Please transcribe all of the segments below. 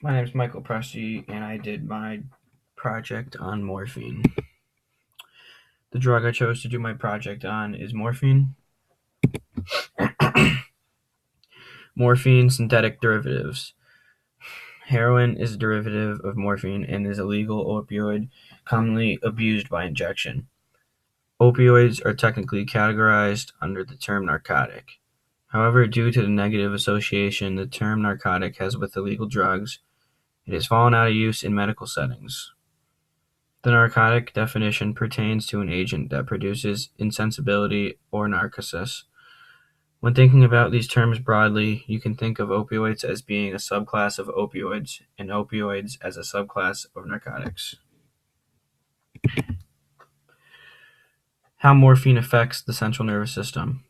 My name is Michael Presti, and I did my project on morphine. The drug I chose to do my project on is morphine. Morphine synthetic derivatives. Heroin is a derivative of morphine and is a legal opioid commonly abused by injection. Opioids are technically categorized under the term narcotic. However, due to the negative association the term narcotic has with illegal drugs, it has fallen out of use in medical settings. The narcotic definition pertains to an agent that produces insensibility or narcosis. When thinking about these terms broadly, you can think of opioids as being a subclass of opioids and opioids as a subclass of narcotics. How morphine affects the central nervous system.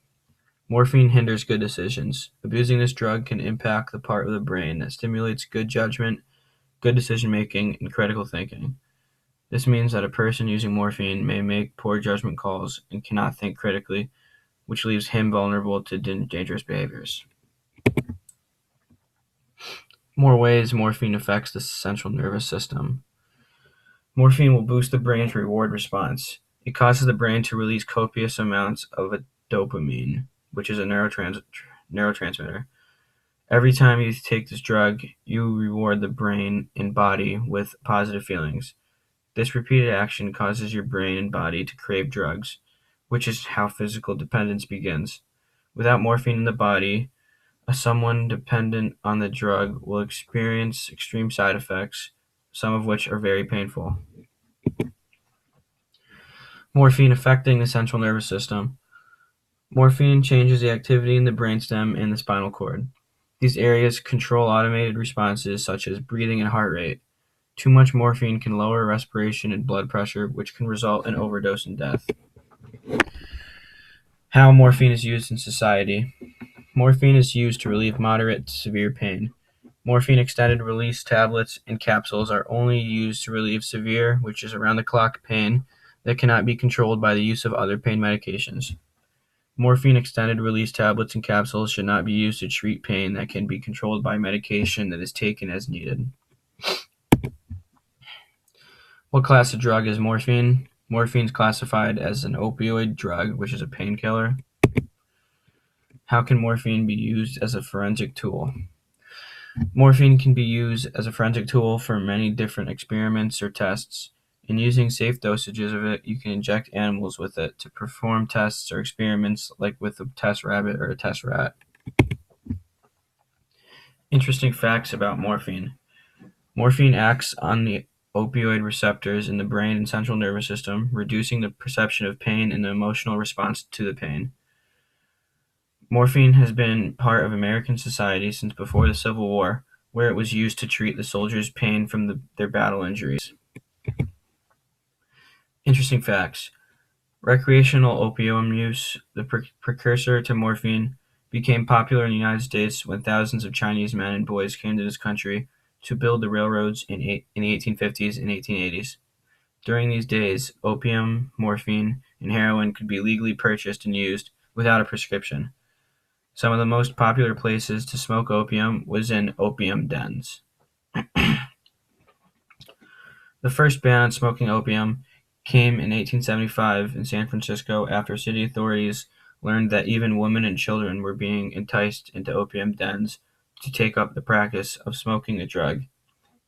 Morphine hinders good decisions. Abusing this drug can impact the part of the brain that stimulates good judgment, good decision making, and critical thinking. This means that a person using morphine may make poor judgment calls and cannot think critically, which leaves him vulnerable to dangerous behaviors. More ways morphine affects the central nervous system. Morphine will boost the brain's reward response. It causes the brain to release copious amounts of a dopamine, which is a neurotransmitter. Every time you take this drug, you reward the brain and body with positive feelings. This repeated action causes your brain and body to crave drugs, which is how physical dependence begins. Without morphine in the body, someone dependent on the drug will experience extreme side effects, some of which are very painful. Morphine affecting the central nervous system. Morphine changes the activity in the brainstem and the spinal cord. These areas control automated responses such as breathing and heart rate. Too much morphine can lower respiration and blood pressure, which can result in overdose and death. How morphine is used in society. Morphine is used to relieve moderate to severe pain. Morphine extended release tablets and capsules are only used to relieve severe, which is around the clock pain that cannot be controlled by the use of other pain medications. Morphine extended release tablets and capsules should not be used to treat pain that can be controlled by medication that is taken as needed. What class of drug is morphine? Morphine is classified as an opioid drug, which is a painkiller. How can morphine be used as a forensic tool? Morphine can be used as a forensic tool for many different experiments or tests. In using safe dosages of it, you can inject animals with it to perform tests or experiments like with a test rabbit or a test rat. Interesting facts about morphine. Morphine acts on the opioid receptors in the brain and central nervous system, reducing the perception of pain and the emotional response to the pain. Morphine has been part of American society since before the Civil War, where it was used to treat the soldiers' pain from their battle injuries. Interesting facts. Recreational opium use, the precursor to morphine, became popular in the United States when thousands of Chinese men and boys came to this country to build the railroads in the 1850s and 1880s. During these days, opium, morphine, and heroin could be legally purchased and used without a prescription. Some of the most popular places to smoke opium was in opium dens. The first ban on smoking opium came in 1875 in San Francisco after city authorities learned that even women and children were being enticed into opium dens to take up the practice of smoking the drug.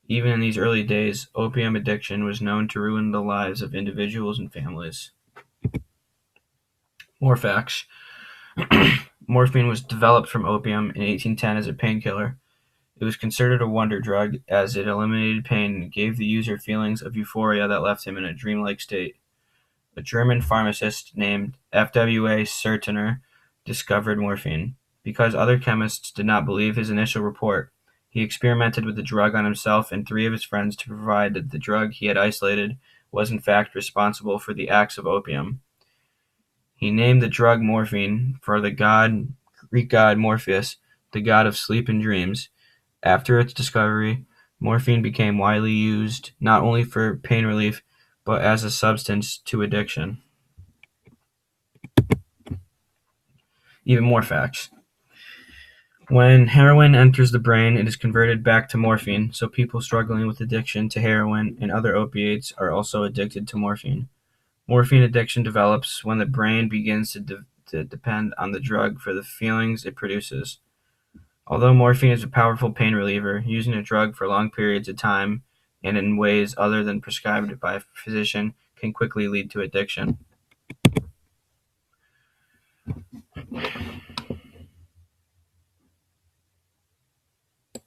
Even in these early days, opium addiction was known to ruin the lives of individuals and families. More facts. Morphine was developed from opium in 1810 as a painkiller. It was considered a wonder drug as it eliminated pain and gave the user feelings of euphoria that left him in a dreamlike state. A German pharmacist named F.W.A. Sertiner discovered morphine. Because other chemists did not believe his initial report, he experimented with the drug on himself and three of his friends to provide that the drug he had isolated was in fact responsible for the acts of opium. He named the drug morphine for the Greek god Morpheus, the god of sleep and dreams. After its discovery, morphine became widely used not only for pain relief, but as a substance to addiction. Even more facts. When heroin enters the brain, it is converted back to morphine, so people struggling with addiction to heroin and other opiates are also addicted to morphine. Morphine addiction develops when the brain begins to depend on the drug for the feelings it produces. Although morphine is a powerful pain reliever, using a drug for long periods of time and in ways other than prescribed by a physician can quickly lead to addiction.